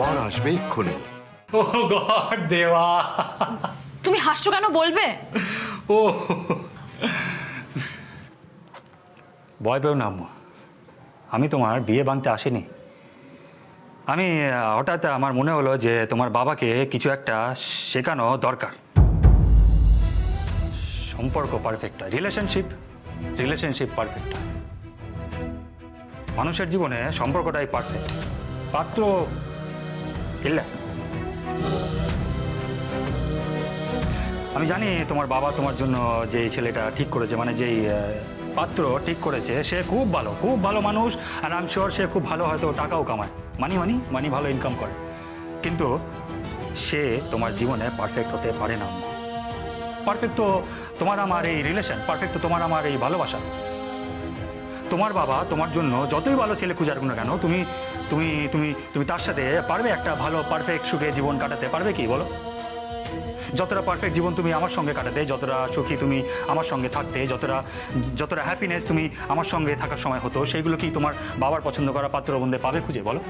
বর আসবে এক্ষুনি। ও গড দেওয়া, তুমি হাসছো কেন বলবে? ও ভয় পেও না আম্মু, আমি তোমার বিয়ে ভাঙতে আসিনি। আমি হঠাৎ আমার মনে হলো যে তোমার বাবাকে কিছু একটা শেখানো দরকার। সম্পর্ক পারফেক্ট হয়, রিলেশনশিপ পারফেক্ট হয়। মানুষের জীবনে সম্পর্কটাই পারফেক্ট, পাত্র ইল্লা। আমি জানি তোমার বাবা তোমার জন্য যেই ছেলেটা ঠিক করেছে, মানে যেই পাত্র ঠিক করেছে, সে খুব ভালো মানুষ। আর আই এম শিওর সে খুব ভালো, হয়তো টাকাও কামায়, মানি ভালো ইনকাম করে। কিন্তু সে তোমার জীবনে পারফেক্ট হতে পারে না। পারফেক্ট তো তোমার আমার এই রিলেশন, পারফেক্ট তো তোমার আমার এই ভালোবাসা। তোমার বাবা তোমার জন্য যতই ভালো ছেলে খুঁজে রাখুন না কেন, তুমি তুমি তুমি তুমি তার সাথে পারবে একটা ভালো পারফেক্ট সুখে জীবন কাটাতে পারবে কি বলো? যতটা পারফেক্ট জীবন তুমি আমার সঙ্গে কাটাতে, যতটা সুখী তুমি আমার সঙ্গে থাকতে, যতটা হ্যাপিনেস তুমি আমার সঙ্গে থাকার সময় হতো, সেইগুলো কি তোমার বাবার পছন্দ করা পাত্র বন্ধে পাবে খুঁজে বলো?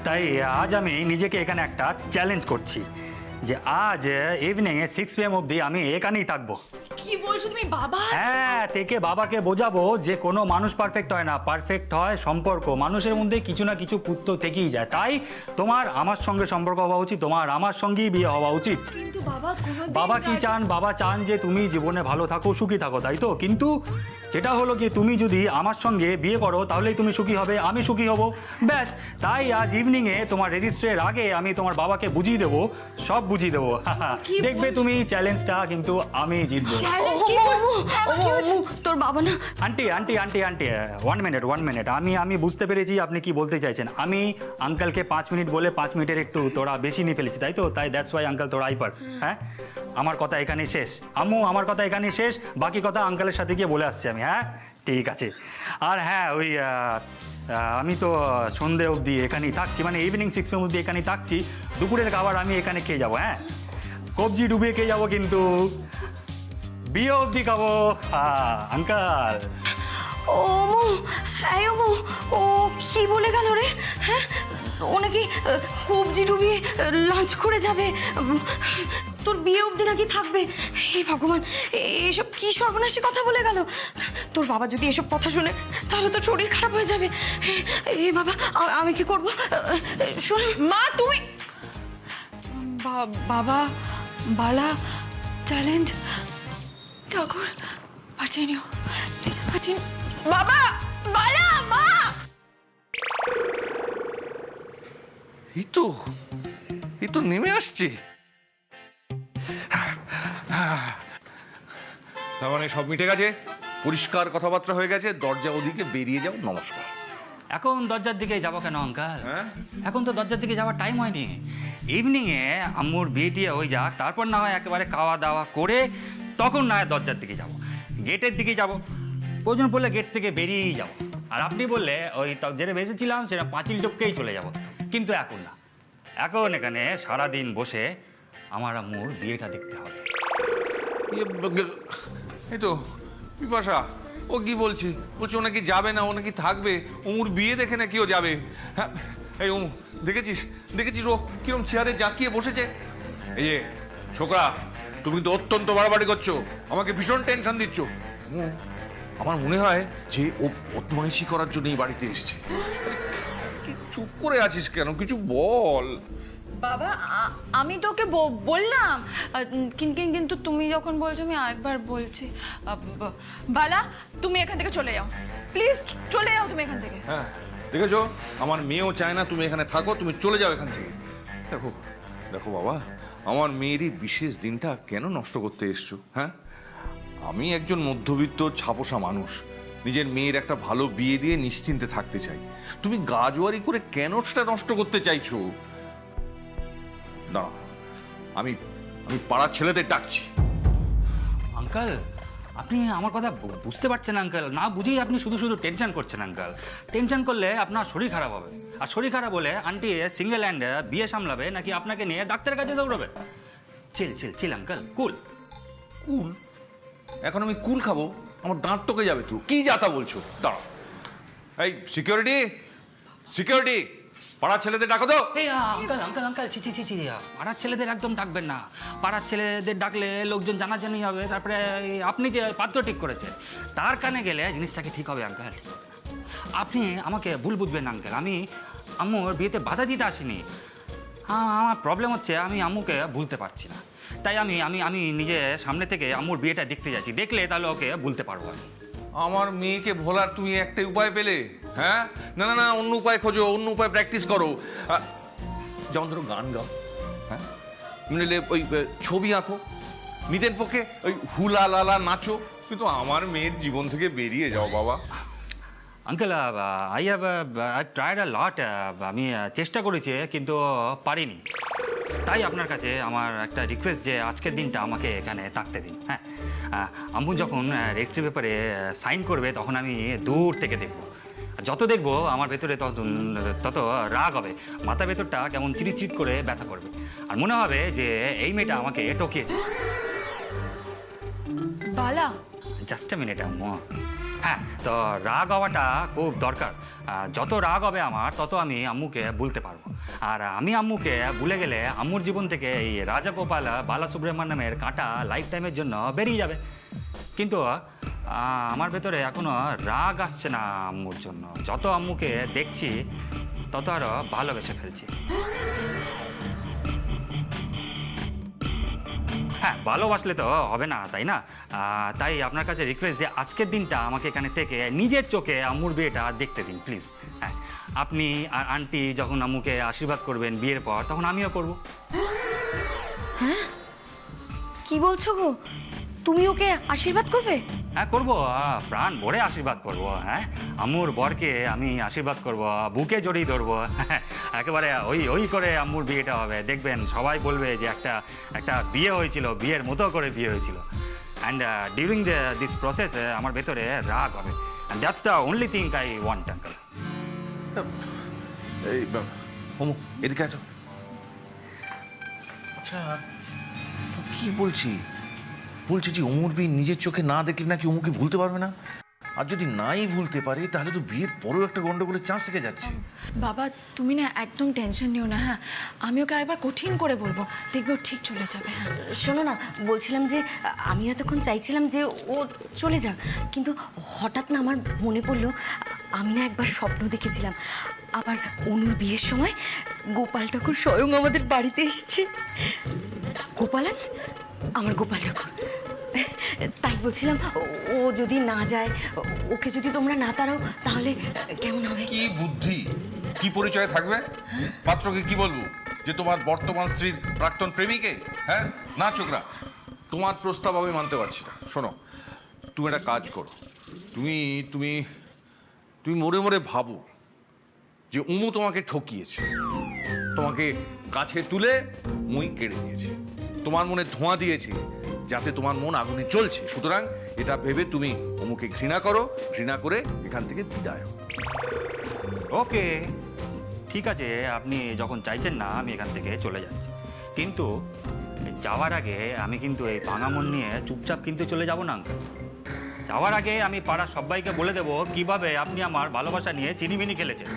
তাই আজ আমি নিজেকে এখানে একটা চ্যালেঞ্জ করছি যে আজ ইভিনিংয়ে 6 PM অবধি আমি এখানেই থাকবো। কি বলছো তুমি বাবা? হ্যাঁ, থেকে বাবাকে বোঝাবো যে কোনো মানুষ পারফেক্ট হয় না, পারফেক্ট হয় সম্পর্ক। মানুষের মধ্যে কিছু না কিছু কুত্ত থেকেই যায়। তাই তোমার আমার সঙ্গে সম্পর্ক হওয়া উচিত, তোমার আমার সঙ্গেই বিয়ে হওয়া উচিত। কিন্তু বাবা বাবা কি চান? বাবা চান যে তুমি জীবনে ভালো থাকো, সুখী থাকো, তাই তো? কিন্তু যেটা হলো কি, তুমি যদি আমার সঙ্গে বিয়ে করো তাহলেই তুমি সুখী হবে, আমি সুখী হব, ব্যাস। তাই আজ ইভিনিংয়ে তোমার রেজিস্ট্রির আগে আমি তোমার বাবাকে বুঝিয়ে দেবো, সব বুঝিয়ে দেবো। দেখবে তুমি চ্যালেঞ্জটা কিন্তু আমি জিতবো। চ্যালেঞ্জ কি? তোর বাবা না। আন্টি 1 মিনিট, আমি বুঝতে পেরেছি আপনি কি বলতে চাইছেন। আমি আঙ্কেলকে 5 মিনিট বলে 5 মিনিটের একটু তোরা বেশি নিয়ে ফেলেছি, তাই তো? তাই দ্যাটস ওয়াই আঙ্কেল তোরা আইপার। হ্যাঁ, আমার কথা এখানেই শেষ আম্মু, আমার কথা এখানেই শেষ। বাকি কথা আঙ্কেলের সাথে গিয়ে বলে আসছি আমি। হ্যাঁ, ঠিক আছে। আর হ্যাঁ, ওই আমি তো সন্ধে অবধি এখানেই থাকছি, মানে ইভিনিং 6 PM অবধি এখানেই থাকছি। দুপুরের খাবার আমি এখানে খেয়ে যাবো। হ্যাঁ, কবজি ডুবিয়ে খেয়ে যাবো, কিন্তু বিয়ে অবধি খাবো। আঙ্কাল। ও মো, এই ও মো, ও কি বলে গেল রে? হ্যাঁ, ও নাকি কবজি ডুবিয়ে লাঞ্চ করে যাবে, তোর বিয়ে অবধি নাকি থাকবে। হে ভগবান, এসব কি সর্বনাশী কথা বলে গেল! তোর বাবা যদি এসব কথা শুনে তাহলে তো শরীর খারাপ হয়ে যাবে। এ বাবা, আমি কি করব? শোন মা, তুমি বাবা বালা ট্যালেন্ট ঠাকুর বাঁচিয়ে নিও, প্লিজ বাঁচিয়ে নিও। বাবা বালা, মা। এই তো নেমে আসছে। তার মানে সব মিটে গেছে, পরিষ্কার কথাবার্তা হয়ে গেছে, দরজা ওদিকে বেরিয়ে যাও, নমস্কার। এখন দরজার দিকে যাবো কেন আঙ্কাল? হ্যাঁ? এখন তো দরজার দিকে যাওয়ার টাইম হয়নি। ইভিনিংয়ে আম্মুর বিয়ে টিয়ে হয়ে যাক, তারপর না হয় একেবারে খাওয়া দাওয়া করে তখন না হয় দরজার দিকে যাব, গেটের দিকে যাব। প্রয়োজন পড়লে গেট থেকে বেরিয়েই যাব। আর আপনি বললে ওই যেটা বেঁচেছিলাম সেটা পাঁচিল টপকেই চলে যাব। কিন্তু এখন না, এখন এখানে সারাদিন বসে আমার আম্মুর বিয়েটা দেখতে হবে। এই তো বিপাশা, ও কি বলছে? বলছে ও নাকি যাবে না, ও নাকি থাকবে। ওমুর বিয়ে দেখে নাকি ও যাবে। হ্যাঁ, এই ওমু দেখেছিস ও কিরম চেয়ারে জাঁকিয়ে বসেছে? এই যে ছোকরা, তুমি কিন্তু অত্যন্ত বাড়াবাড়ি করছো, আমাকে ভীষণ টেনশন দিচ্ছ। আমার মনে হয় যে ও বদমাইশি করার জন্য এই বাড়িতে এসেছে। তুই চুপ করে আছিস কেন? কিছু বল। বাবা, আমি তোকে বললাম, কিন্তু তুমি যখন বলছো আমি আরেকবার বলছি। বালা, তুমি এখান থেকে চলে যাও, প্লিজ চলে যাও তুমি এখান থেকে। হ্যাঁ, দেখেছো, আমার মেয়েও চায় না তুমি এখানে থাকো, তুমি চলে যাও এখান থেকে। দেখো দেখো বাবা, আমার মেয়েরই বিশেষ দিনটা কেন নষ্ট করতে এসছো? হ্যাঁ, আমি একজন মধ্যবিত্ত ছাপোষা মানুষ, নিজের মেয়ের একটা ভালো বিয়ে দিয়ে নিশ্চিন্তে থাকতে চাই। তুমি গাজোয়ারি করে কেন সেটা নষ্ট করতে চাইছো? না, আমি পাড়ার ছেলেদের ডাকছি। আঙ্কাল, আপনি আমার কথা বুঝতে পারছেন আঙ্কাল? না বুঝেই আপনি শুধু টেনশন করছেন আঙ্কাল। টেনশন করলে আপনার শরীর খারাপ হবে, আর শরীর খারাপ হলে আন্টি সিঙ্গেল হ্যান্ডে বিয়ে সামলাবে নাকি আপনাকে নিয়ে ডাক্তারের কাছে দৌড়াবে? চিল আঙ্কাল, কুল। এখন আমি কুল খাবো? আমার দাঁত টকে যাবে। তুই কি যাতা বলছো? দাঁড়াও। এই সিকিউরিটি, সিকিউরিটি, পাড়ার ছেলেদের ডাকো তো। এই আঙ্কেল আঙ্কেল আঙ্কেল ছি ছি ছি ছি, পাড়ার ছেলেদের একদম ডাকবেন না। পাড়ার ছেলেদের ডাকলে লোকজন জানাজানি হবে, তারপরে আপনি যে পাত্র ঠিক করেছেন তার কানে গেলে জিনিসটাকে ঠিক হবে আঙ্কেল। আপনি আমাকে ভুল বুঝবেন না আঙ্কেল, আমি আম্মুর বিয়েতে বাধা দিতে আসিনি। আমার প্রবলেম হচ্ছে আমি আম্মুকে ভুলতে পারছি না, তাই আমি আমি আমি নিজে সামনে থেকে আম্মুর বিয়েটা দেখতে যাচ্ছি, দেখলে তাহলে ওকে ভুলতে পারবো আমি। আমার মেয়েকে ভোলার তুমি একটাই উপায় পেলে? হ্যাঁ, না না না, অন্য উপায় খোঁজো, অন্য উপায় প্র্যাকটিস করো। যেমন ধরো গান গাও, হ্যাঁ, নইলে ওই ছবি আঁকো, নিতেন পক্ষে ওই হুলা লালা নাচো, কিন্তু আমার মেয়ের জীবন থেকে বেরিয়ে যাও বাবা। Uncle I have tried a lot, আমি চেষ্টা করেছি কিন্তু পারিনি। তাই আপনার কাছে আমার একটা রিকোয়েস্ট যে আজকের দিনটা আমাকে এখানে থাকতে দিন। হ্যাঁ, আম্মু যখন রেজিস্ট্রি পেপারে সাইন করবে তখন আমি দূর থেকে দেখব। যত দেখবো আমার ভেতরে তত রাগ হবে, মাথা ভেতরটা কেমন চিটচিট করে ব্যথা করবে, আর মনে হবে যে এই মেয়েটা আমাকে টকিয়েছে। বালা, জাস্ট এ মিনিট আম্মু। হ্যাঁ, তো রাগ হওয়াটা খুব দরকার। যত রাগ হবে আমার তত আমি আম্মুকে ভুলতে পারবো, আর আমি আম্মুকে ভুলে গেলে আম্মুর জীবন থেকে এই রাজাগোপাল বালাসুব্রহ্মণ্যমের কাঁটা লাইফ টাইমের জন্য বেরিয়ে যাবে। কিন্তু আমার ভেতরে এখনো রাগ আসছে না আম্মুর জন্য। যত আম্মুকে দেখছি তত আরও ভালোবেসে ফেলছি। হ্যাঁ, ভালোবাসলে তো হবে না, তাই না? তাই আপনার কাছে রিকোয়েস্ট যে আজকের দিনটা আমাকে এখানে থেকে নিজের চোখে আম্মুর বিয়েটা দেখতে দিন প্লিজ। হ্যাঁ, আপনি আর আন্টি যখন আম্মুকে আশীর্বাদ করবেন বিয়ের পর, তখন আমিও করব। হ্যাঁ, কি বলছো গো? তুমি ওকে আশীর্বাদ করবে? হ্যাঁ, করবো, প্রাণ ভরে আশীর্বাদ করব। হ্যাঁ, আম্মুর বরকে আমি আশীর্বাদ করব, বুকে জড়িয়ে ধরবো। একেবারে ওই ওই করে আম্মুর বিয়েটা হবে, দেখবেন সবাই বলবে যে একটা একটা বিয়ে হয়েছিল, বিয়ের মতো করে বিয়ে হয়েছিল। অ্যান্ড ডিউরিং দিস প্রসেস আমার ভেতরে রাগ হবে, and that's the only thing I want uncle. এই হোমু, এদিকে আছো। আচ্ছা, কি বলছি যে অমুর বিয়ে নিজের চোখে না দেখলে নাকি অমুকে ভুলতে পারবে না, আর যদি নাই ভুলতে পারে তাহলে তো বিয়ের পরেও একটা গন্ডগোলের চান্স থেকে যাচ্ছে। বাবা, তুমি না একদম টেনশন নিও না। হ্যাঁ, আমি ওকে আরেকবার কঠিন করে বলবো, দেখবে ও ঠিক চলে যাবে। হ্যাঁ, শোনো না, বলছিলাম যে আমি এতক্ষণ চাইছিলাম যে ও চলে যাক, কিন্তু হঠাৎ না আমার মনে পড়লো আমি না একবার স্বপ্ন দেখেছিলাম আবার অনুর বিয়ের সময় গোপাল ঠাকুর স্বয়ং আমাদের বাড়িতে এসছে। গোপালান, আমার গোপাল ঠাকুর। তাই বলছিলাম ও যদি না যায়, ওকে যদি তোমরা না তাড়াও তাহলে কেমন হবে? কি বুদ্ধি, কি পরিচয় থাকবে? পাত্রকে কি বলবো যে তোমার বর্তমান স্ত্রীর প্রাক্তন প্রেমিকে? হ্যাঁ না ছোকরা, তোমার প্রস্তাব আমি মানতে পারছি না। শোনো, তুমি একটা কাজ করো, তুমি তুমি তুমি মরে মরে ভাবো যে উমু তোমাকে ঠকিয়েছে, তোমাকে কাছে তুলে মুই কেড়ে নিয়েছে, তোমার মনে ধোঁয়া দিয়েছে যাতে তোমার মন আগুনে জ্বলছে। সুতরাং এটা ভেবে তুমি উমুকে ঘৃণা করো, ঘৃণা করে এখান থেকে বিদায় হও। ওকে, ঠিক আছে, আপনি যখন চাইছেন না আমি এখান থেকে চলে যাচ্ছি, কিন্তু যাওয়ার আগে আমি কিন্তু এই ভাঙা মন নিয়ে চুপচাপ কিন্তু চলে যাব না আঙ্কেল। যাওয়ার আগে আমি পাড়ার সবাইকে বলে দেবো কিভাবে আপনি আমার ভালোবাসা নিয়ে চিনিমিনি খেলেছেন,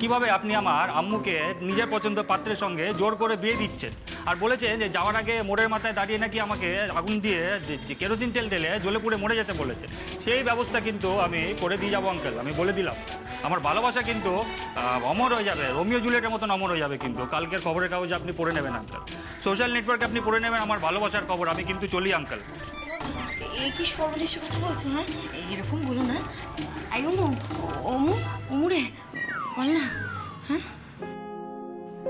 কিভাবে আপনি আমার আম্মুকে নিজের পছন্দ পাত্রের সঙ্গে জোর করে বিয়ে দিচ্ছেন, আর বলেছেন যে যাওয়ার আগে মোড়ের মাথায় দাঁড়িয়ে নাকি আমাকে আগুন দিয়ে কেরোসিন তেল ঢেলে জ্বলে পুড়ে মরে যেতে বলেছে। সেই ব্যবস্থা কিন্তু আমি করে দিয়ে যাবো আঙ্কেল, আমি বলে দিলাম। আমার ভালোবাসা কিন্তু অমর হয়ে যাবে, রোমিও জুলিয়েটের মতন অমর হয়ে যাবে। কিন্তু কালকের খবরের কাগজে আপনি পড়ে নেবেন আঙ্কেল, সোশ্যাল নেটওয়ার্কে আপনি পড়ে নেবেন আমার ভালোবাসার খবর। আমি কিন্তু চলি আঙ্কেল। এই কি সর্বদেশে কথা বলছো? হ্যাঁ, এরকম বলো না। আই ওমু, ওমু, ওমুরে বল না। হ্যাঁ,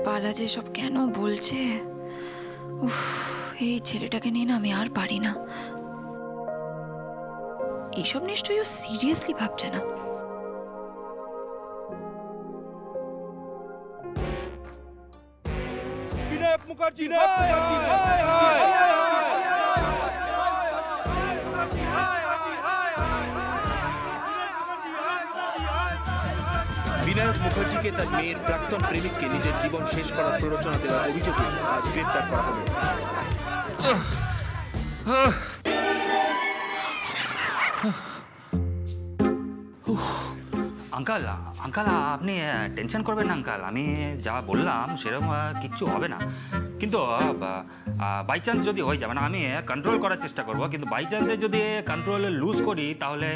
পালা যে সব কেন বলছে, উফ, এই ছেলেটাকে নিয়ে না আমি আর পারি না। এইসব নিশ্চয়ই ও সিরিয়াসলি ভাবছে না। বিনায়ক মুখার্জি বিনায়ক মুখার্জিকে তার মেয়ের প্রাক্তন প্রেমিককে নিজের জীবন শেষ করার প্ররোচনা দেওয়ার অভিযোগে আজ গ্রেপ্তার করা হলো। আঙ্কাল আঙ্কাল আপনি টেনশন করবেন না আঙ্কাল, আমি যা বললাম সেরকম কিচ্ছু হবে না। কিন্তু বাই চান্স যদি হয়ে যাবে না, আমি কন্ট্রোল করার চেষ্টা করব, কিন্তু বাই চান্সে যদি কন্ট্রোল লুজ করি তাহলে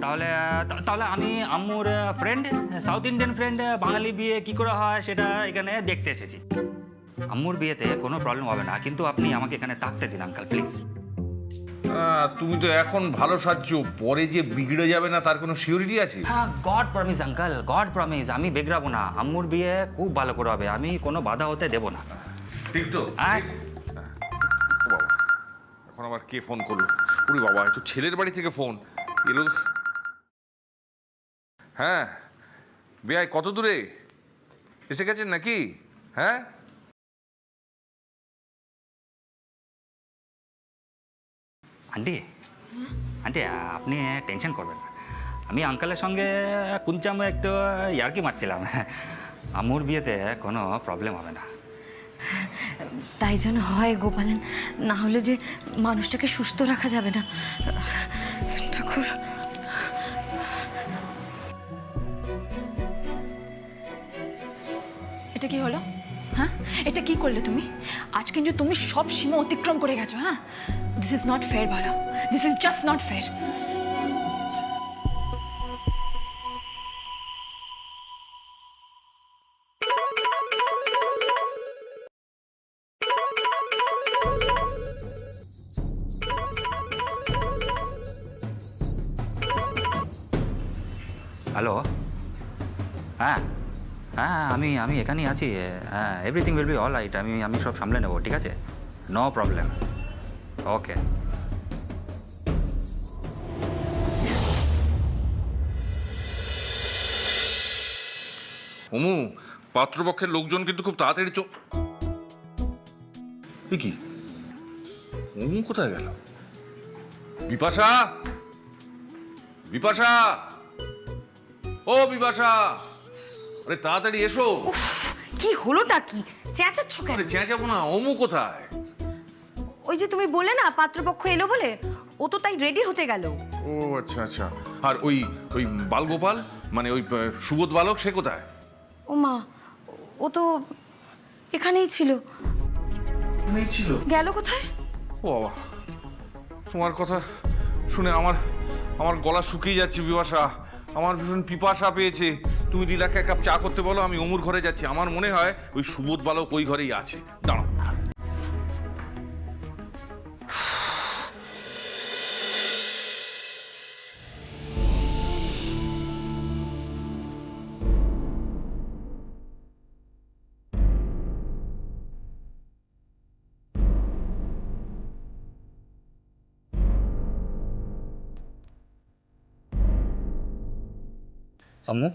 তাহলে তাহলে আমি আম্মুর ফ্রেন্ড, সাউথ ইন্ডিয়ান ফ্রেন্ড, বাঙালি বিয়ে কী করে হয় সেটা এখানে দেখতে এসেছি। আম্মুর বিয়েতে কোনো প্রবলেম হবে না, কিন্তু আপনি আমাকে এখানে থাকতে দিন আঙ্কাল প্লিজ। তুমি তো এখন ভালো সাজছো, পরে যে বিগড়ে যাবে না তার কোনো সিওরিটি আছে? হ্যাঁ, god promise uncle, god promise, আমি বেগড়াবো না। আম্মুর বিয়ে খুব ভালো করে হবে, আমি কোনো বাধা হতে দেবো না। ঠিক তো? হ্যাঁ। ও বাবা, এখন আবার কে ফোন করলো? উরি বাবা, এ তো ছেলের বাড়ি থেকে ফোন এলো। হ্যাঁ বেয়াই, কত দূরে এসে গেছেন নাকি? হ্যাঁ আন্টি আন্টি আপনি টেনশন করবেন না, আমি আঙ্কালের সঙ্গে কুঞ্চামে একটু ইয়ার্কি মারছিলাম। আম্মুর বিয়েতে কোনো প্রবলেম হবে না। তাই যেন হয় গোপালেন, না হলে যে মানুষটাকে সুস্থ রাখা যাবে না। ঠাকুর, এটা কি হলো? হ্যাঁ, এটা কি করলে তুমি? আজ কিন্তু তুমি সব সীমা অতিক্রম করে গেছো। হ্যাঁ, this is not fair Bala, this is just not fair. Hello, হ্যাঁ হ্যাঁ আমি আমি এখানেই আছি। হ্যাঁ, everything will be all right, আমি সব সামলে নেবো, ঠিক আছে? নো প্রবলেম, ওকে। ওমু, পাত্রপক্ষের লোকজন কিন্তু খুব তাড়াতাড়ি কি ওমু কোথায় গেল? বিপাশা, বিপাশা, ও বিপাশা, আরে তাড়াতাড়ি এসো। কি হলোটা কি? চেঁচাচ্ছ কেন? আরে চেঁচাবো না, ওমু কোথায়? ওই যে তুমি বলে না পাত্রপক্ষ এলো বলে, ও তো তাই রেডি হতে গেল। ও আচ্ছা আচ্ছা, আর ওই ওই বালগোপাল মানে ওই সুবোধ বালক, সে কোথায়? ও মা, ও তো এখানেই ছিল। নেই ছিল? গেল কোথায়? ও বাবা, তোমার কথা শুনে আমার আমার গলা শুকিয়ে যাচ্ছে বিপাশা, আমার ভীষণ পিপাসা পেয়েছে। তুমি লীলাকে এক কাপ চা করতে বলো, আমি অমুর ঘরে যাচ্ছি। আমার মনে হয় ওই সুবোধ বালক ওই ঘরেই আছে। দাঁড়াও। আম্মু,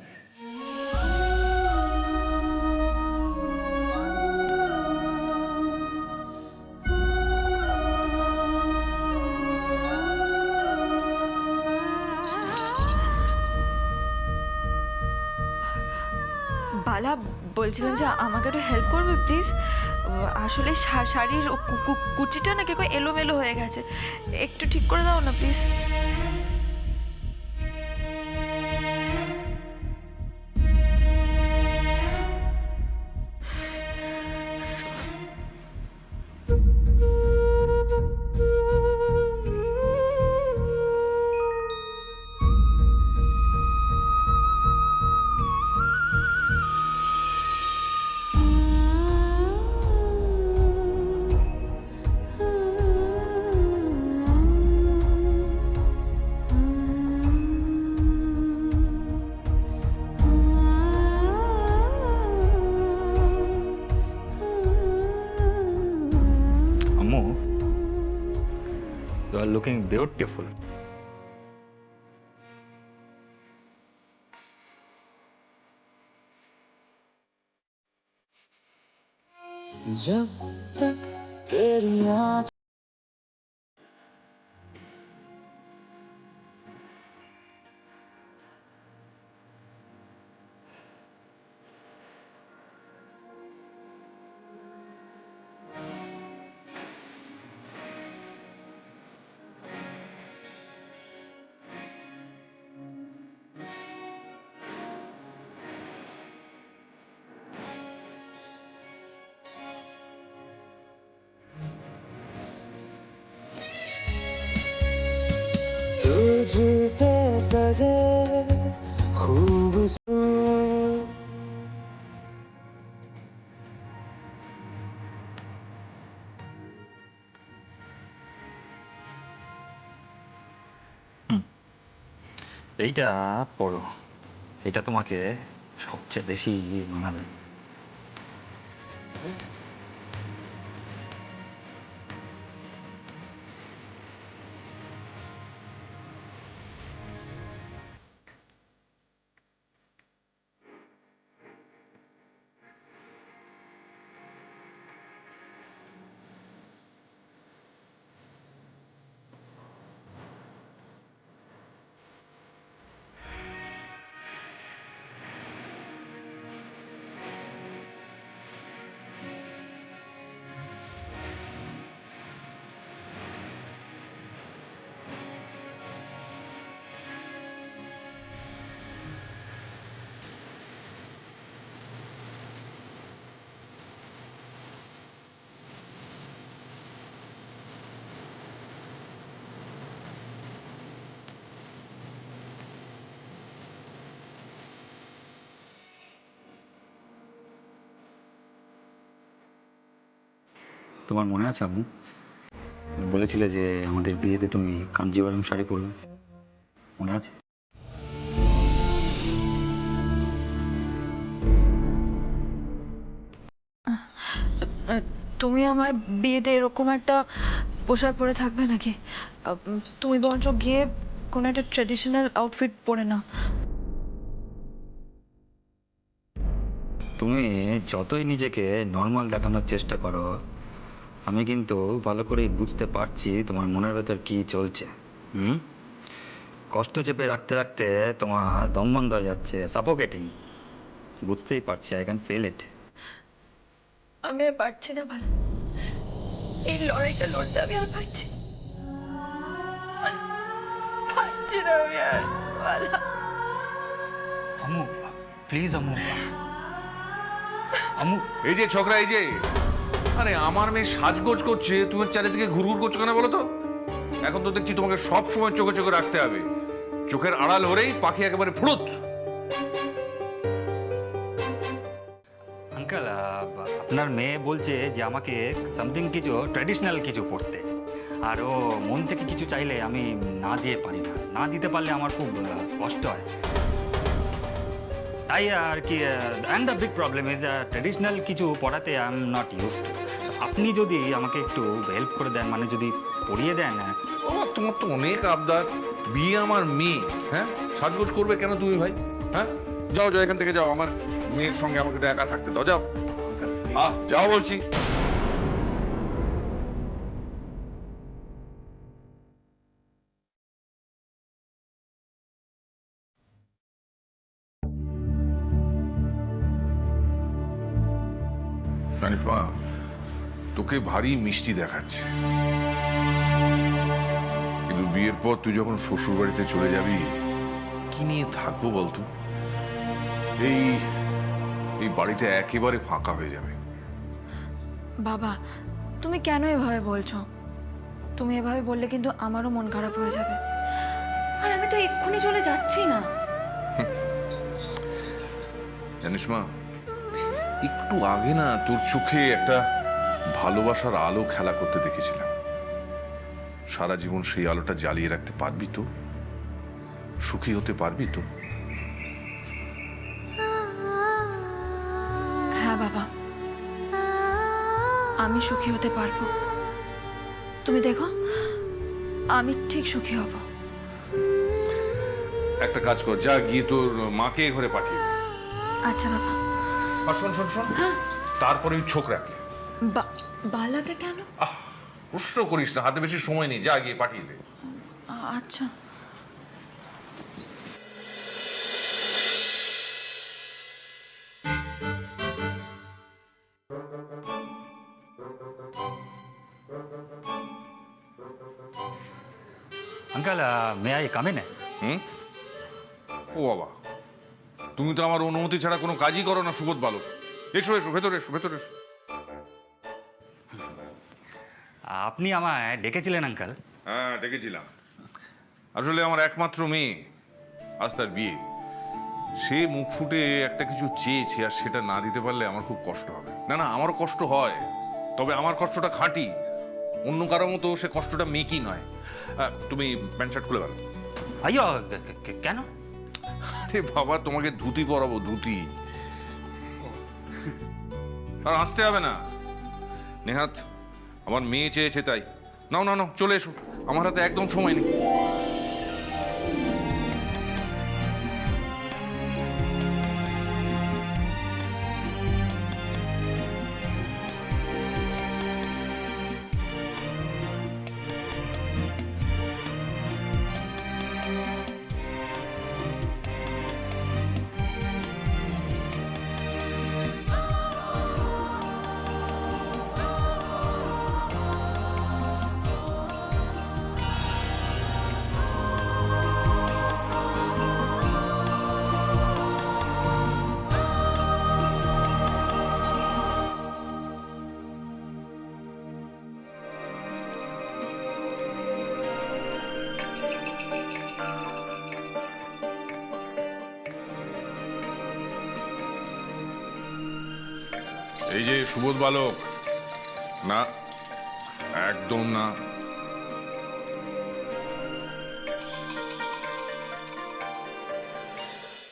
বালা, বলছিলাম যে আমাকে একটু হেল্প করবে প্লিজ? আসলে শাড়ির কুচিটা না কিরকম এলোমেলো হয়ে গেছে, একটু ঠিক করে দাও না প্লিজ। আম্মু, you are looking beautiful. जब तक तेरी आँच तुझके सजे खूबसूरत এইটা পড়ো, এটা তোমাকে সবচেয়ে বেশি মানাবে। তোমার মনে আছে আম্মু, বলেছিলে যে আমাদের বিয়েতে তুমি কাঞ্জিভারম শাড়ি পরবে, মনে আছে? তুমি আমার বিয়েতে এরকম একটা পোশাক পরে থাকবে নাকি? তুমি বরঞ্চ গিয়ে কোনো একটা ট্রেডিশনাল আউটফিট পরে নাও। তুমি যতই নিজেকে নর্মাল দেখানোর চেষ্টা করো, আমি কিন্তু ভালো করেই বুঝতে পারছি তোমার মনের ভেতর কি চলছে। কষ্ট চেপে রাখতে রাখতে তোমার দম বন্ধ হয়ে যাচ্ছে, সাফোকেটিং। বুঝতেই পারছি, আই ক্যান ফিল ইট। আমি আর পারছি না ভালো, এই লড়াইটা লড়তে আমি আর পারছি না। পারছি না আমি আর ভালো। আম্মু প্লিজ, আম্মু আম্মু। এই যে ছোকরা, এই যে, আরে আমার মেয়ে সাজগোজ করছে, তুমি চারিদিকে ঘুরঘুর করছো কেন বলো তো? এখন তো দেখছি তোমাকে সব সময় চোখে চোখে রাখতে হবে, চোখের আড়াল হলেই পাখি একেবারে ফুরুত। আঙ্কেল, আপনার মেয়ে বলছে যে আমাকে সামথিং কিছু ট্র্যাডিশনাল কিছু পড়তে, আর ও মন থেকে কিছু চাইলে আমি না দিয়ে পারি না, না দিতে পারলে আমার খুব কষ্ট হয়। তাই আর কি, and the big problem is traditional কিছু পড়াতে I am not use to. আপনি যদি আমাকে একটু হেল্প করে দেন, মানে যদি পড়িয়ে দেন। ও তোমার তো অনেক আবদার, বিয়ে আমার মেয়ে, হ্যাঁ সাজগোজ করবে কেন তুমি ভাই? হ্যাঁ যাও যাও, এখান থেকে যাও, আমার মেয়ের সঙ্গে আমাকে একা থাকতে দাও, যাও যাও বলছি। জানিস মা, তোকে ভারী মিষ্টি দেখাচ্ছে, কিন্তু বিয়ের পর তুই যখন শ্বশুর বাড়িতে চলে যাবি, কি নিয়ে থাকবো বলতো? এই এই বাড়িটা একেবারে ফাঁকা হয়ে যাবে। বাবা, তুমি কেন এভাবে বলছো? তুমি এভাবে বললে কিন্তু আমারও মন খারাপ হয়ে যাবে, আর আমি তো এক্ষুনি চলে যাচ্ছি না। জানিস মা, একটু আগে না তোর চোখে একটা ভালোবাসার আলো খেলা করতে দেখেছিলাম। সারা জীবন সেই আলোটা জ্বালিয়ে রাখতে পারবি তো? সুখী হতে পারবি তো? হ্যাঁ বাবা, আমি সুখী হতে পারবো। তুমি দেখো, আমি ঠিক সুখী হব। একটা কাজ কর, যা গিয়ে তোর মাকে এ ঘরে পাঠিয়ে দে। আচ্ছা বাবা। আর শোন শোন শোন, তারপরে ওই ছোকরাকে। বালাকে কেন? প্রশ্ন করিস না, হাতে বেশি সময় নেই, যা গিয়ে পাঠিয়ে দে। আচ্ছা। Uncle, may I come in? ও বাবা, তুমি তো আমার অনুমতি ছাড়া কোনো কাজই করো না, সুবোধ বালক। এসো এসো, ভেতরে এসো, ভেতরে এসো। আপনি আমায় ডেকেছিলেন আঙ্কেল? হ্যাঁ ডেকেছিলাম। আসলে আমার একমাত্র মেয়ে, আজ তার বিয়ে। সে মুখ ফুটে একটা কিছু চেয়েছে, আর সেটা না দিতে পারলে আমার খুব কষ্ট হবে। না না, আমারও কষ্ট হয়, তবে আমার কষ্টটা খাঁটি। অন্য কারো মতো সে কষ্টটা মেকি নয়। তুমি প্যান্ট শার্ট খুলে গেল। আইয়ো, কেন? আরে বাবা, তোমাকে ধুতি পরাবো, ধুতি। আর আসতে হবে না নেহাত, আমার মেয়ে চেয়েছে তাই। নাও নাও নাও, চলে এসো, আমার হাতে একদম সময় নেই। এই যে সুবোধ বালক, না, একদম না।